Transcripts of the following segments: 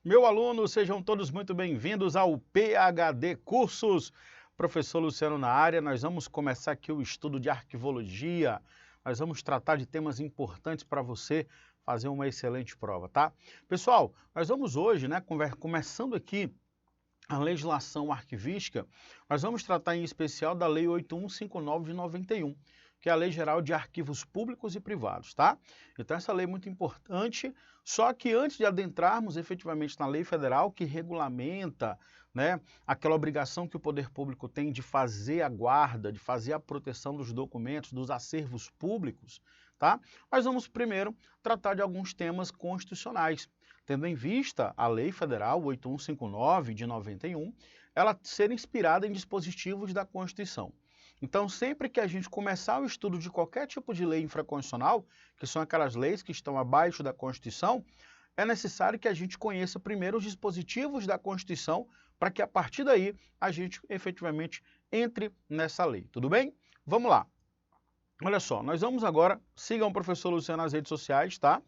Meu aluno, sejam todos muito bem-vindos ao PhD Cursos. Professor Luciano na área, nós vamos começar aqui o estudo de arquivologia. Nós vamos tratar de temas importantes para você fazer uma excelente prova, tá? Pessoal, nós vamos hoje, começando aqui a legislação arquivística, nós vamos tratar em especial da Lei 8159 de 91, que é a Lei Geral de Arquivos Públicos e Privados, tá? Então essa lei é muito importante, só que antes de adentrarmos efetivamente na lei federal que regulamenta, aquela obrigação que o poder público tem de fazer a guarda, de fazer a proteção dos documentos, dos acervos públicos, tá? Nós vamos primeiro tratar de alguns temas constitucionais, tendo em vista a Lei Federal 8159 de 91, ela ser inspirada em dispositivos da Constituição. Então, sempre que a gente começar o estudo de qualquer tipo de lei infraconstitucional, que são aquelas leis que estão abaixo da Constituição, é necessário que a gente conheça primeiro os dispositivos da Constituição, para que a partir daí a gente efetivamente entre nessa lei. Tudo bem? Vamos lá. Olha só, nós vamos agora, sigam o professor Luciano nas redes sociais, tá?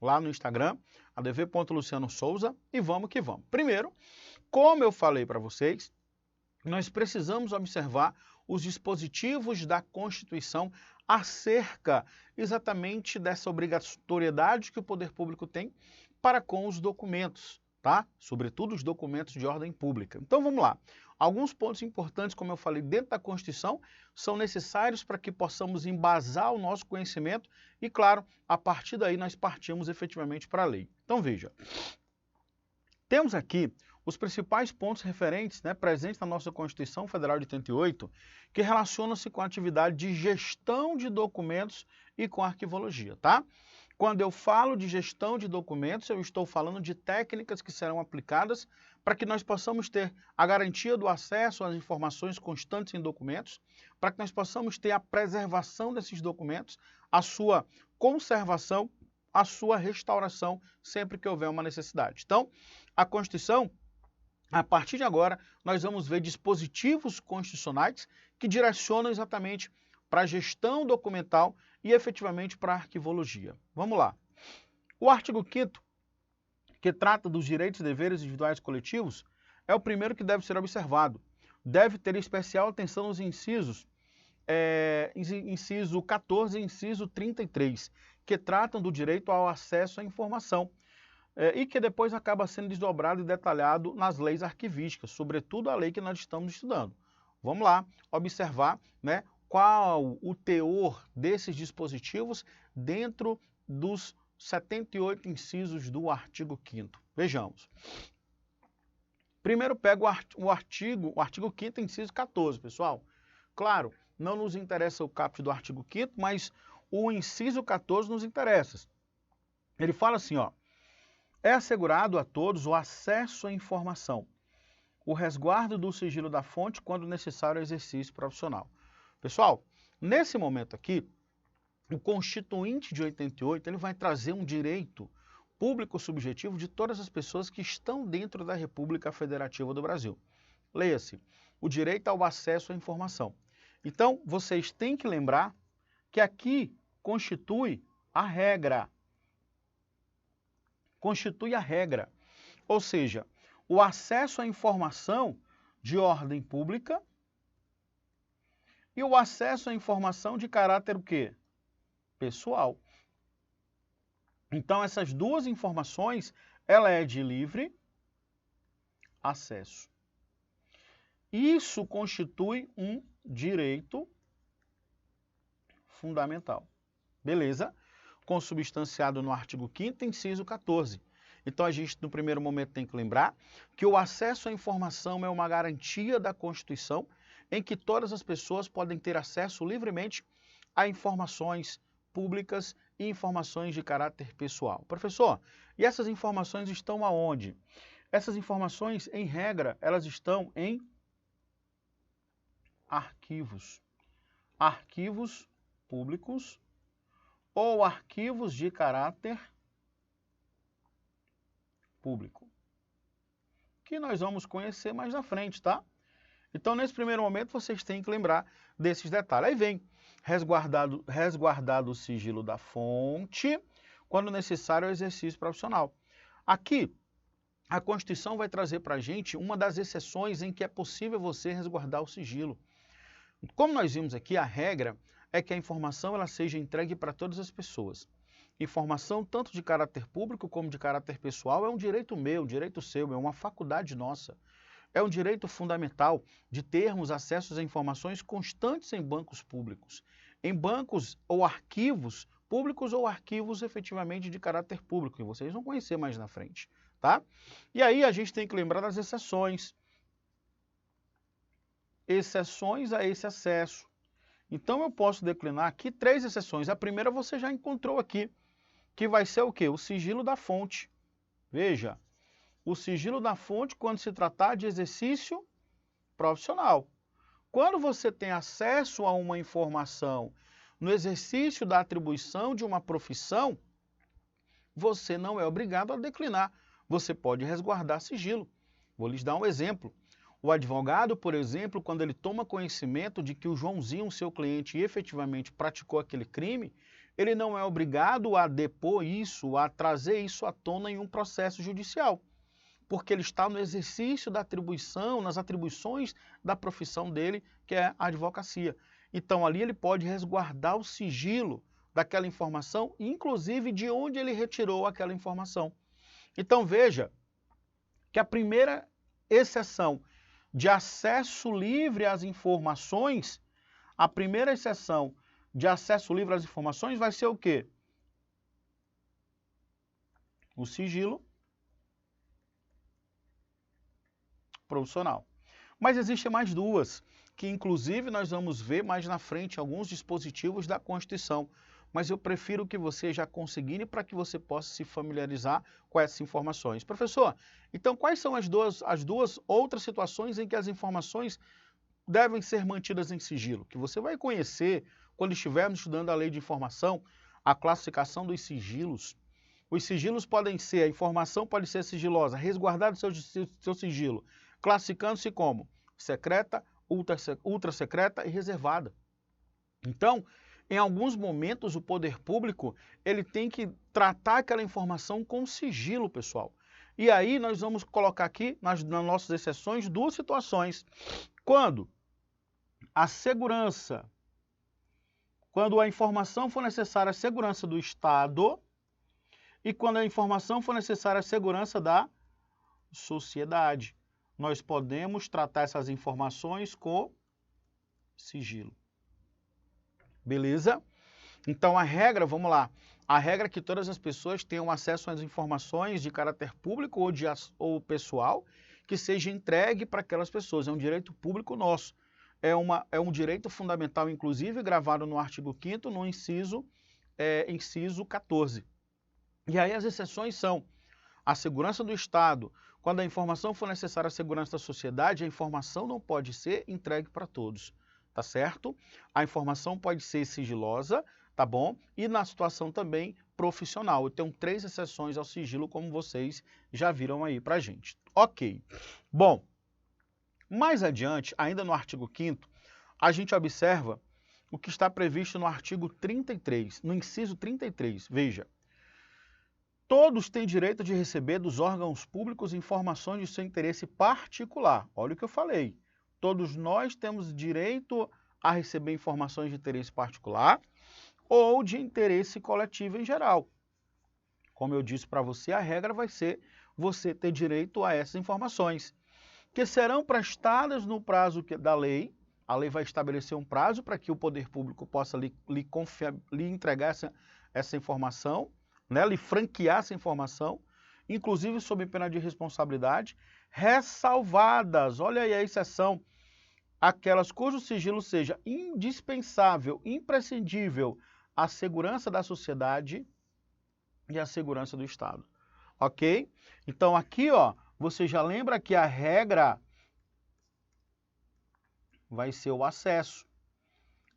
Lá no Instagram, adv.lucianosouza, e vamos que vamos. Primeiro, como eu falei para vocês, nós precisamos observar os dispositivos da Constituição acerca exatamente dessa obrigatoriedade que o poder público tem para com os documentos, tá? Sobretudo os documentos de ordem pública. Então vamos lá. Alguns pontos importantes, como eu falei, dentro da Constituição, são necessários para que possamos embasar o nosso conhecimento e, claro, a partir daí nós partimos efetivamente para a lei. Então veja, temos aqui os principais pontos referentes, presentes na nossa Constituição Federal de 88, que relacionam-se com a atividade de gestão de documentos e com a arquivologia, tá? Quando eu falo de gestão de documentos, eu estou falando de técnicas que serão aplicadas para que nós possamos ter a garantia do acesso às informações constantes em documentos, para que nós possamos ter a preservação desses documentos, a sua conservação, a sua restauração, sempre que houver uma necessidade. Então, a Constituição, a partir de agora, nós vamos ver dispositivos constitucionais que direcionam exatamente para a gestão documental e efetivamente para a arquivologia. Vamos lá. O artigo 5º, que trata dos direitos e deveres individuais e coletivos, é o primeiro que deve ser observado. Deve ter especial atenção nos incisos, inciso 14 e inciso 33, que tratam do direito ao acesso à informação, e que depois acaba sendo desdobrado e detalhado nas leis arquivísticas, sobretudo a lei que nós estamos estudando. Vamos lá observar qual o teor desses dispositivos dentro dos 78 incisos do artigo 5º. Vejamos. Primeiro pego o artigo 5º, inciso 14, pessoal. Claro, não nos interessa o caput do artigo 5º, mas o inciso 14 nos interessa. Ele fala assim, ó: é assegurado a todos o acesso à informação, o resguardo do sigilo da fonte quando necessário ao exercício profissional. Pessoal, nesse momento aqui, o Constituinte de 88, ele vai trazer um direito público subjetivo de todas as pessoas que estão dentro da República Federativa do Brasil. Leia-se, o direito ao acesso à informação. Então, vocês têm que lembrar que aqui constitui a regra. Constitui a regra, ou seja, o acesso à informação de ordem pública e o acesso à informação de caráter o quê? Pessoal. Então, essas duas informações, ela é de livre acesso. Isso constitui um direito fundamental. Beleza? Consubstanciado no artigo 5º, inciso 14. Então, a gente, no primeiro momento, tem que lembrar que o acesso à informação é uma garantia da Constituição em que todas as pessoas podem ter acesso livremente a informações públicas e informações de caráter pessoal. Professor, e essas informações estão aonde? Essas informações, em regra, elas estão em arquivos. Arquivos públicos ou arquivos de caráter público, que nós vamos conhecer mais na frente, tá? Então, nesse primeiro momento, vocês têm que lembrar desses detalhes. Aí vem resguardado o sigilo da fonte, quando necessário ao exercício profissional. Aqui, a Constituição vai trazer para a gente uma das exceções em que é possível você resguardar o sigilo. Como nós vimos aqui, a regra é que a informação ela seja entregue para todas as pessoas. Informação tanto de caráter público como de caráter pessoal é um direito meu, um direito seu, é uma faculdade nossa. É um direito fundamental de termos acesso a informações constantes em bancos públicos, em bancos ou arquivos públicos ou arquivos efetivamente de caráter público, que vocês vão conhecer mais na frente, tá? E aí a gente tem que lembrar das exceções. Exceções a esse acesso. Então eu posso declinar aqui 3 exceções. A primeira você já encontrou aqui, que vai ser o quê? O sigilo da fonte. Veja, o sigilo da fonte quando se tratar de exercício profissional. Quando você tem acesso a uma informação no exercício da atribuição de uma profissão, você não é obrigado a declinar. Você pode resguardar sigilo. Vou lhes dar um exemplo. O advogado, por exemplo, quando ele toma conhecimento de que o Joãozinho, seu cliente, efetivamente praticou aquele crime, ele não é obrigado a depor isso, a trazer isso à tona em um processo judicial, porque ele está no exercício da atribuição, nas atribuições da profissão dele, que é a advocacia. Então ali ele pode resguardar o sigilo daquela informação, inclusive de onde ele retirou aquela informação. Então veja que a primeira exceção de acesso livre às informações, a primeira exceção de acesso livre às informações vai ser o quê? O sigilo profissional. Mas existem mais duas, que inclusive nós vamos ver mais na frente alguns dispositivos da Constituição. Mas eu prefiro que você já consiga para que você possa se familiarizar com essas informações. Professor, então quais são as duas outras situações em que as informações devem ser mantidas em sigilo? Que você vai conhecer quando estivermos estudando a lei de informação, a classificação dos sigilos. Os sigilos podem ser, a informação pode ser sigilosa, resguardado seu sigilo, classificando-se como secreta, ultra secreta e reservada. Então, em alguns momentos, o poder público ele tem que tratar aquela informação com sigilo, pessoal. E aí nós vamos colocar aqui, nas nossas exceções, duas situações. Quando a segurança, quando a informação for necessária à segurança do Estado e quando a informação for necessária à segurança da sociedade. Nós podemos tratar essas informações com sigilo. Beleza? Então a regra, vamos lá, a regra é que todas as pessoas tenham acesso às informações de caráter público ou pessoal que seja entregue para aquelas pessoas, é um direito público nosso, é um direito fundamental, inclusive gravado no artigo 5º, no inciso 14. E aí as exceções são a segurança do Estado, quando a informação for necessária à segurança da sociedade, a informação não pode ser entregue para todos. Tá certo? A informação pode ser sigilosa, tá bom? E na situação também profissional. Eu tenho 3 exceções ao sigilo, como vocês já viram aí pra gente. Ok. Bom, mais adiante, ainda no artigo 5º, a gente observa o que está previsto no artigo 33, no inciso 33. Veja. Todos têm direito de receber dos órgãos públicos informações de seu interesse particular. Olha o que eu falei. Todos nós temos direito a receber informações de interesse particular ou de interesse coletivo em geral. Como eu disse para você, a regra vai ser você ter direito a essas informações, que serão prestadas no prazo da lei. A lei vai estabelecer um prazo para que o poder público possa lhe entregar essa informação, né, lhe franquear essa informação, inclusive sob pena de responsabilidade, ressalvadas, olha aí a exceção, aquelas cujo sigilo seja indispensável, imprescindível à segurança da sociedade e à segurança do Estado. Ok? Então aqui, ó, você já lembra que a regra vai ser o acesso.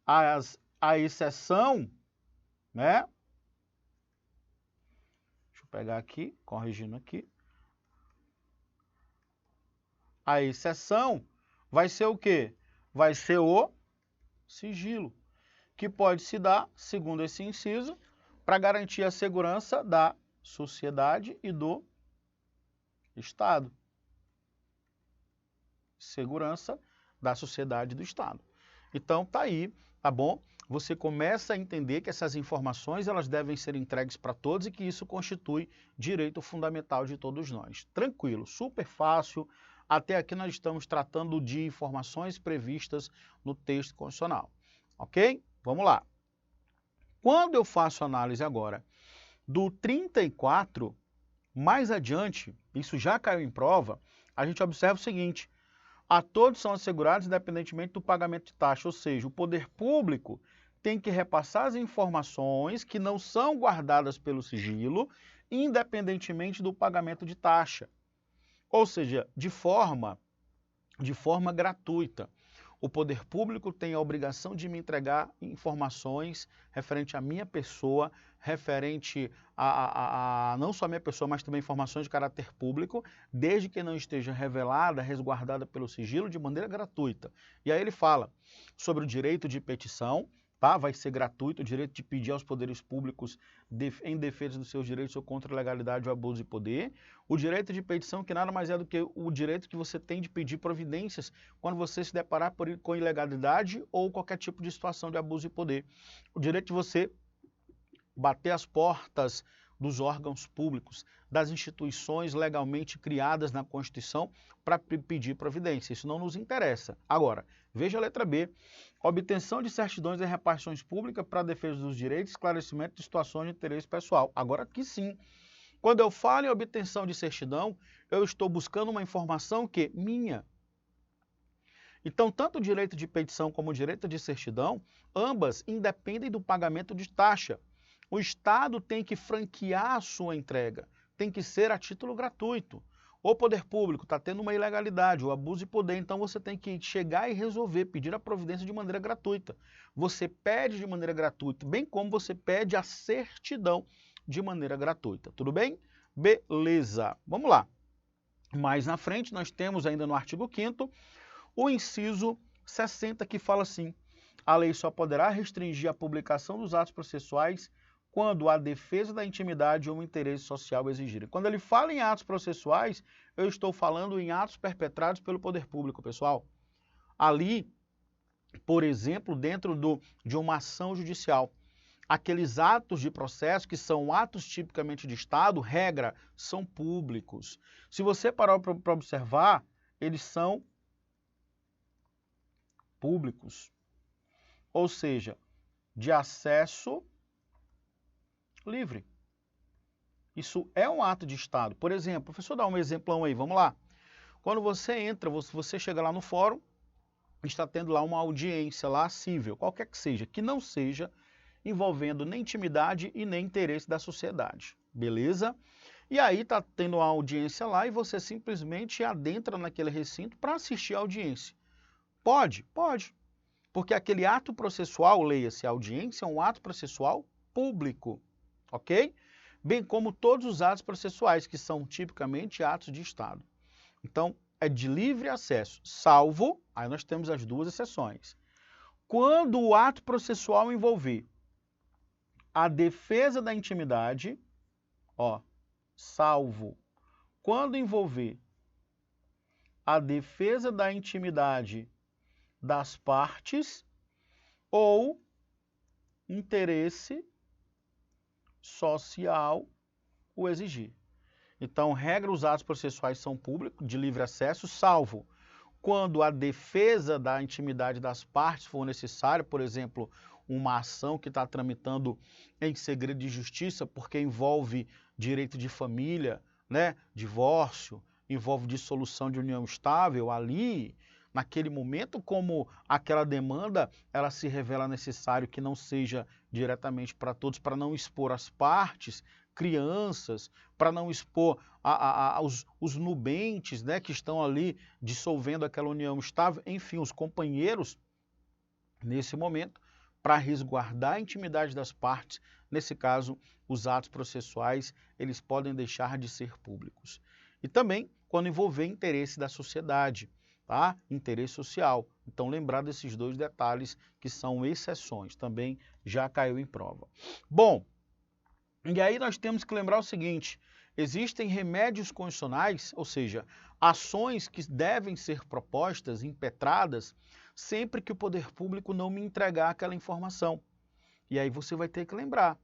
A exceção, né? Deixa eu pegar aqui, corrigindo aqui. A exceção vai ser o quê? Vai ser o sigilo, que pode se dar, segundo esse inciso, para garantir a segurança da sociedade e do Estado. Segurança da sociedade do Estado. Então, tá aí, tá bom? Você começa a entender que essas informações elas devem ser entregues para todos e que isso constitui direito fundamental de todos nós. Tranquilo, super fácil. Até aqui nós estamos tratando de informações previstas no texto constitucional. Ok? Vamos lá. Quando eu faço análise agora do 34, mais adiante, isso já caiu em prova, a gente observa o seguinte: a todos são assegurados independentemente do pagamento de taxa, ou seja, o poder público tem que repassar as informações que não são guardadas pelo sigilo, independentemente do pagamento de taxa. Ou seja, de forma gratuita. O poder público tem a obrigação de me entregar informações referente à minha pessoa, referente a não só a minha pessoa, mas também informações de caráter público, desde que não esteja revelada, resguardada pelo sigilo, de maneira gratuita. E aí ele fala sobre o direito de petição, tá? Vai ser gratuito, o direito de pedir aos poderes públicos em defesa dos seus direitos ou contra a legalidade ou abuso de poder. O direito de petição, que nada mais é do que o direito que você tem de pedir providências quando você se deparar com ilegalidade ou qualquer tipo de situação de abuso de poder. O direito de você bater as portas dos órgãos públicos, das instituições legalmente criadas na Constituição para pedir providência. Isso não nos interessa. Agora, veja a letra B. Obtenção de certidões e repartições públicas para a defesa dos direitos e esclarecimento de situações de interesse pessoal. Agora aqui sim. Quando eu falo em obtenção de certidão, eu estou buscando uma informação que minha. Então, tanto o direito de petição como o direito de certidão, ambas independem do pagamento de taxa. O Estado tem que franquear a sua entrega, tem que ser a título gratuito. O poder público está tendo uma ilegalidade, o abuso de poder, então você tem que chegar e resolver, pedir a providência de maneira gratuita. Você pede de maneira gratuita, bem como você pede a certidão de maneira gratuita. Tudo bem? Beleza. Vamos lá. Mais na frente, nós temos ainda no artigo 5º, o inciso 60, que fala assim: a lei só poderá restringir a publicação dos atos processuais quando a defesa da intimidade ou o interesse social exigirem. Quando ele fala em atos processuais, eu estou falando em atos perpetrados pelo poder público, pessoal. Ali, por exemplo, dentro de uma ação judicial, aqueles atos de processo que são atos tipicamente de Estado, regra, são públicos. Se você parar para observar, eles são públicos. Ou seja, de acesso livre. Isso é um ato de Estado. Por exemplo, professor, dá um exemplão aí, vamos lá. Quando você entra, você chega lá no fórum, está tendo lá uma audiência lá cível, qualquer que seja, que não seja envolvendo nem intimidade e nem interesse da sociedade, beleza? E aí está tendo uma audiência lá e você simplesmente adentra naquele recinto para assistir a audiência. Pode? Pode. Porque aquele ato processual, leia-se audiência, é um ato processual público, ok? Bem como todos os atos processuais, que são tipicamente atos de Estado. Então, é de livre acesso, salvo, aí nós temos as duas exceções. Quando o ato processual envolver a defesa da intimidade, ó, salvo, quando envolver a defesa da intimidade das partes ou interesse social o exigir. Então, regra, os atos processuais são públicos, de livre acesso, salvo quando a defesa da intimidade das partes for necessária, por exemplo, uma ação que está tramitando em segredo de justiça, porque envolve direito de família, né, divórcio, envolve dissolução de união estável, ali, naquele momento, como aquela demanda, ela se revela necessário que não seja diretamente para todos, para não expor as partes, crianças, para não expor os nubentes, né, que estão ali dissolvendo aquela união estável, enfim, os companheiros, nesse momento, para resguardar a intimidade das partes, nesse caso, os atos processuais, eles podem deixar de ser públicos. E também quando envolver interesse da sociedade, tá? Interesse social. Então, lembrar desses dois detalhes que são exceções, também já caiu em prova. Bom, e aí nós temos que lembrar o seguinte: existem remédios constitucionais, ou seja, ações que devem ser propostas, impetradas, sempre que o poder público não me entregar aquela informação. E aí você vai ter que lembrar,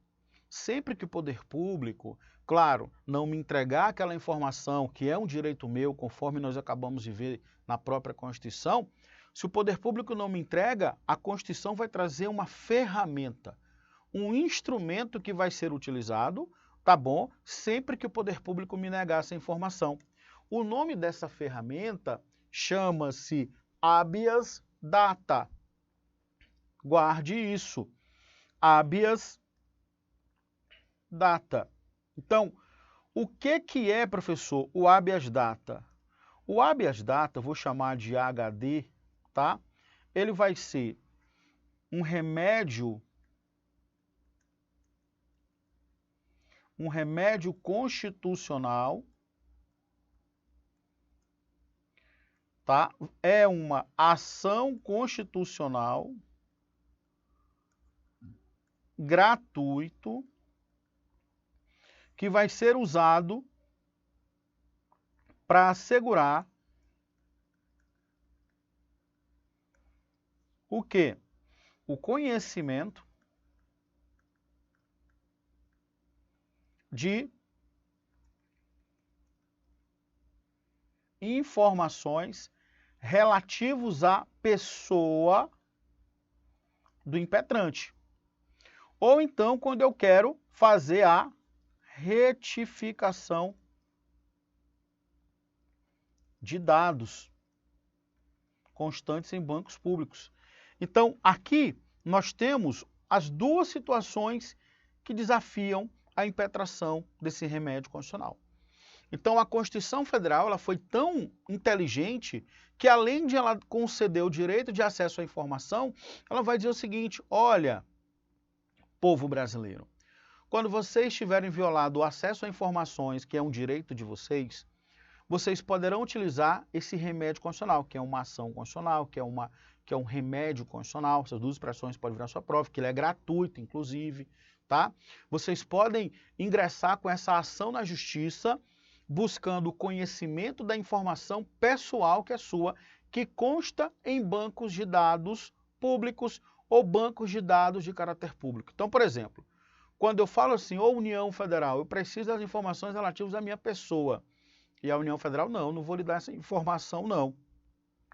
sempre que o poder público, claro, não me entregar aquela informação que é um direito meu, conforme nós acabamos de ver na própria Constituição, se o poder público não me entrega, a Constituição vai trazer uma ferramenta, um instrumento que vai ser utilizado, tá bom, sempre que o poder público me negar essa informação. O nome dessa ferramenta chama-se habeas data. Guarde isso. Habeas data. Então, o que é, professor, o habeas data? O habeas data, vou chamar de HD, tá? Ele vai ser um remédio constitucional, tá? É uma ação constitucional gratuito que vai ser usado para assegurar o quê? O conhecimento de informações relativos à pessoa do impetrante. Ou então, quando eu quero fazer a retificação de dados constantes em bancos públicos. Então, aqui nós temos as duas situações que desafiam a impetração desse remédio constitucional. Então, a Constituição Federal ela foi tão inteligente que, além de ela conceder o direito de acesso à informação, ela vai dizer o seguinte: olha, povo brasileiro, quando vocês tiverem violado o acesso a informações, que é um direito de vocês, vocês poderão utilizar esse remédio constitucional, que é uma ação constitucional, que é um remédio constitucional. Essas duas expressões podem virar sua prova, que ele é gratuito, inclusive, tá? Vocês podem ingressar com essa ação na justiça, buscando o conhecimento da informação pessoal que é sua, que consta em bancos de dados públicos ou bancos de dados de caráter público. Então, por exemplo, quando eu falo assim, ô União Federal, eu preciso das informações relativas à minha pessoa, e a União Federal, não vou lhe dar essa informação, não.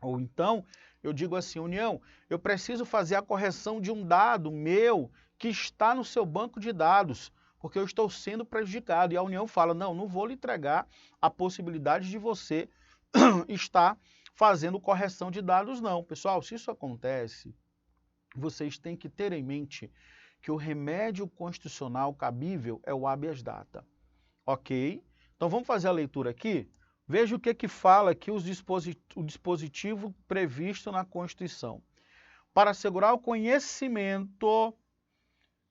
Ou então, eu digo assim, União, eu preciso fazer a correção de um dado meu que está no seu banco de dados, porque eu estou sendo prejudicado. E a União fala, não vou lhe entregar a possibilidade de você estar fazendo correção de dados, não. Pessoal, se isso acontece, vocês têm que ter em mente que o remédio constitucional cabível é o habeas data. Ok? Então vamos fazer a leitura aqui? Veja o que fala aqui o dispositivo previsto na Constituição. Para assegurar o conhecimento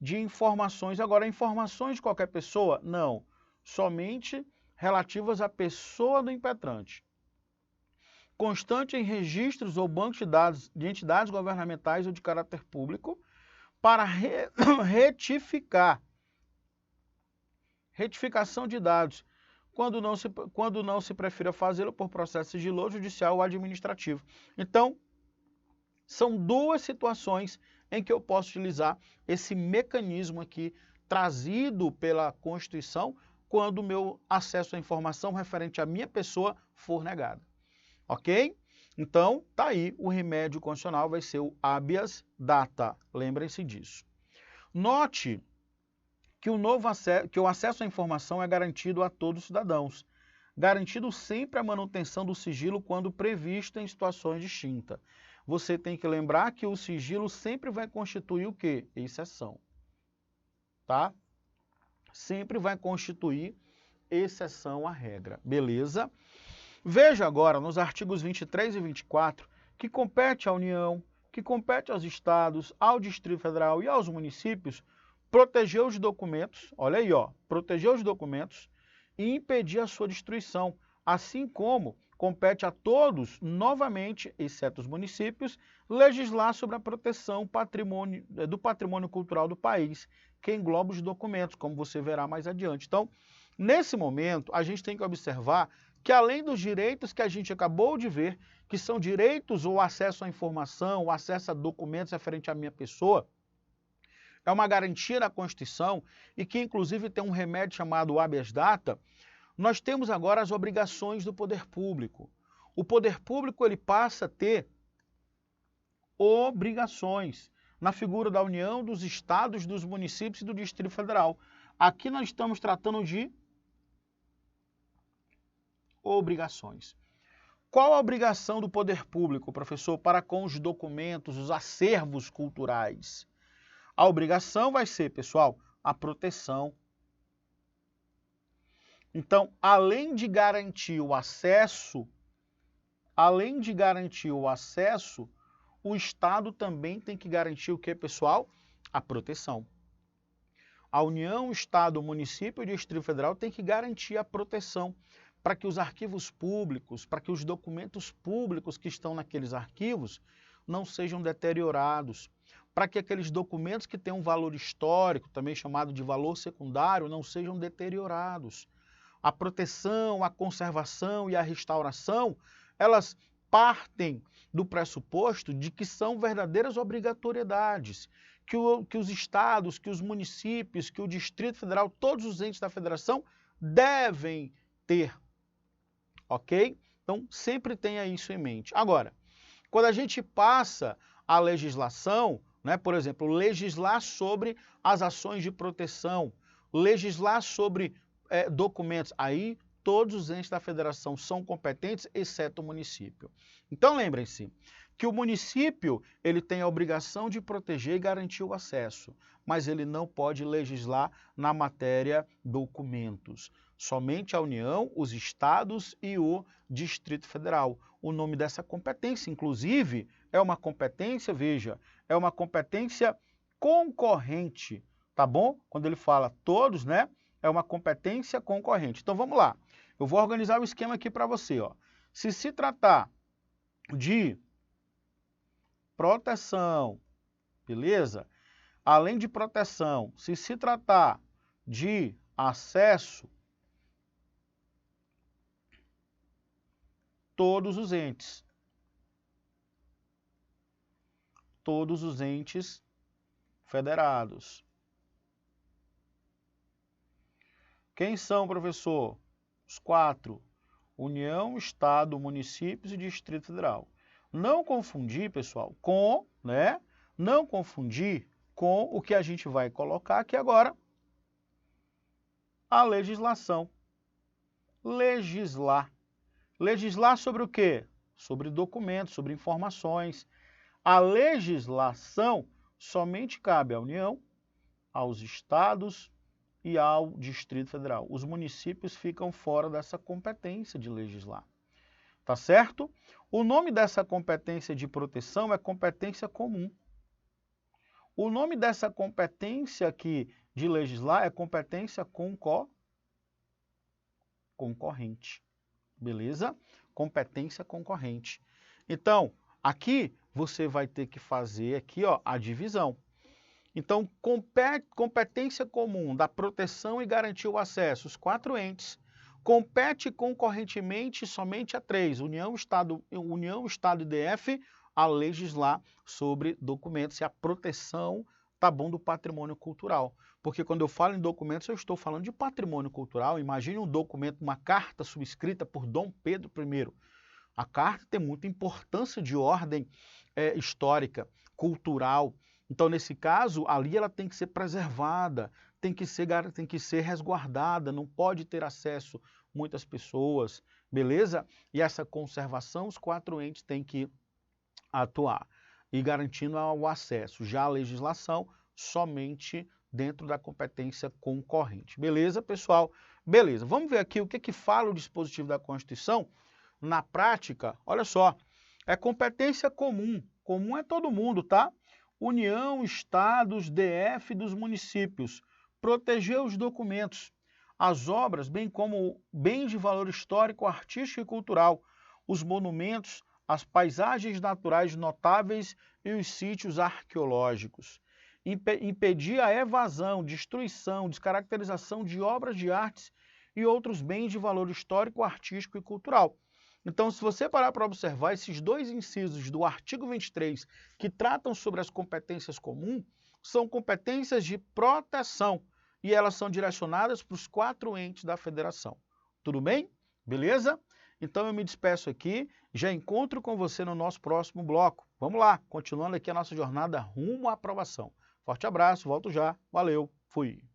de informações, agora informações de qualquer pessoa? Não, somente relativas à pessoa do impetrante. Constante em registros ou bancos de dados de entidades governamentais ou de caráter público, para retificação de dados, quando não se prefira fazê-lo por processo sigiloso, judicial ou administrativo. Então, são duas situações em que eu posso utilizar esse mecanismo aqui, trazido pela Constituição, quando o meu acesso à informação referente à minha pessoa for negado. Ok? Então, tá aí, o remédio constitucional vai ser o habeas data. Lembrem-se disso. Note que o acesso à informação é garantido a todos os cidadãos, garantido sempre a manutenção do sigilo quando previsto em situações distintas. Você tem que lembrar que o sigilo sempre vai constituir o quê? Exceção. Tá? Sempre vai constituir exceção à regra. Beleza? Veja agora, nos artigos 23 e 24, que compete à União, que compete aos estados, ao Distrito Federal e aos municípios, proteger os documentos, olha aí, ó, proteger os documentos e impedir a sua destruição, assim como compete a todos, novamente, exceto os municípios, legislar sobre a proteção do patrimônio cultural do país, que engloba os documentos, como você verá mais adiante. Então, Nesse momento, a gente tem que observar que além dos direitos que a gente acabou de ver, que são direitos ou acesso à informação, o acesso a documentos referente à minha pessoa, é uma garantia da Constituição e que inclusive tem um remédio chamado habeas data, nós temos agora as obrigações do poder público. O poder público ele passa a ter obrigações na figura da União, dos estados, dos municípios e do Distrito Federal. Aqui nós estamos tratando de obrigações. Qual a obrigação do poder público, professor, para com os documentos, os acervos culturais? A obrigação vai ser, pessoal, a proteção. Então, além de garantir o acesso, o Estado também tem que garantir o que, pessoal? A proteção. A União, o Estado, o município e o Distrito Federal tem que garantir a proteção para que os arquivos públicos, para que os documentos públicos que estão naqueles arquivos não sejam deteriorados, para que aqueles documentos que têm um valor histórico, também chamado de valor secundário, não sejam deteriorados. A proteção, a conservação e a restauração, elas partem do pressuposto de que são verdadeiras obrigatoriedades, que os estados, que os municípios, que o Distrito Federal, todos os entes da federação devem ter, ok? Então, sempre tenha isso em mente. Agora, quando a gente passa a legislação, né, por exemplo, legislar sobre as ações de proteção, legislar sobre documentos, aí todos os entes da federação são competentes, exceto o município. Então, lembrem-se que o município ele tem a obrigação de proteger e garantir o acesso, mas ele não pode legislar na matéria documentos. Somente a União, os estados e o Distrito Federal. O nome dessa competência, inclusive, é uma competência, veja, é uma competência concorrente, tá bom? Quando ele fala todos, né? É uma competência concorrente. Então, vamos lá. Eu vou organizar o esquema aqui para você, ó. Se tratar de proteção, beleza? Além de proteção, se tratar de acesso, todos os entes federados. Quem são, professor? Os 4. União, Estado, municípios e Distrito Federal. Não confundir, pessoal, com, né? Não confundir com o que a gente vai colocar aqui agora, a legislação. Legislar. Legislar sobre o quê? Sobre documentos, sobre informações. A legislação somente cabe à União, aos estados e ao Distrito Federal. Os municípios ficam fora dessa competência de legislar. Tá certo? O nome dessa competência de proteção é competência comum. O nome dessa competência aqui de legislar é competência concorrente. Beleza? Competência concorrente. Então, aqui você vai ter que fazer aqui, ó, a divisão. Então, competência comum da proteção e garantir o acesso, os 4 entes. Compete concorrentemente somente a 3, União, Estado e DF, a legislar sobre documentos e a proteção, tá bom, do patrimônio cultural. Porque quando eu falo em documentos, eu estou falando de patrimônio cultural. Imagine um documento, uma carta subscrita por Dom Pedro I. A carta tem muita importância de ordem histórica, cultural. Então, nesse caso, ali ela tem que ser preservada, tem que ser resguardada, não pode ter acesso muitas pessoas, beleza? E essa conservação, os 4 entes têm que atuar e garantindo o acesso. Já a legislação, somente dentro da competência concorrente. Beleza, pessoal? Beleza. Vamos ver aqui o que fala o dispositivo da Constituição. Na prática, olha só, é competência comum. Comum é todo mundo, tá? União, Estados, DF dos municípios. Proteger os documentos, as obras, bem como bens de valor histórico, artístico e cultural, os monumentos, as paisagens naturais notáveis e os sítios arqueológicos. Impedir a evasão, destruição, descaracterização de obras de artes e outros bens de valor histórico, artístico e cultural. Então, se você parar para observar esses dois incisos do artigo 23, que tratam sobre as competências comuns, são competências de proteção, e elas são direcionadas para os 4 entes da federação. Tudo bem? Beleza? Então eu me despeço aqui, já encontro com você no nosso próximo bloco. Vamos lá, continuando aqui a nossa jornada rumo à aprovação. Forte abraço, volto já, valeu, fui!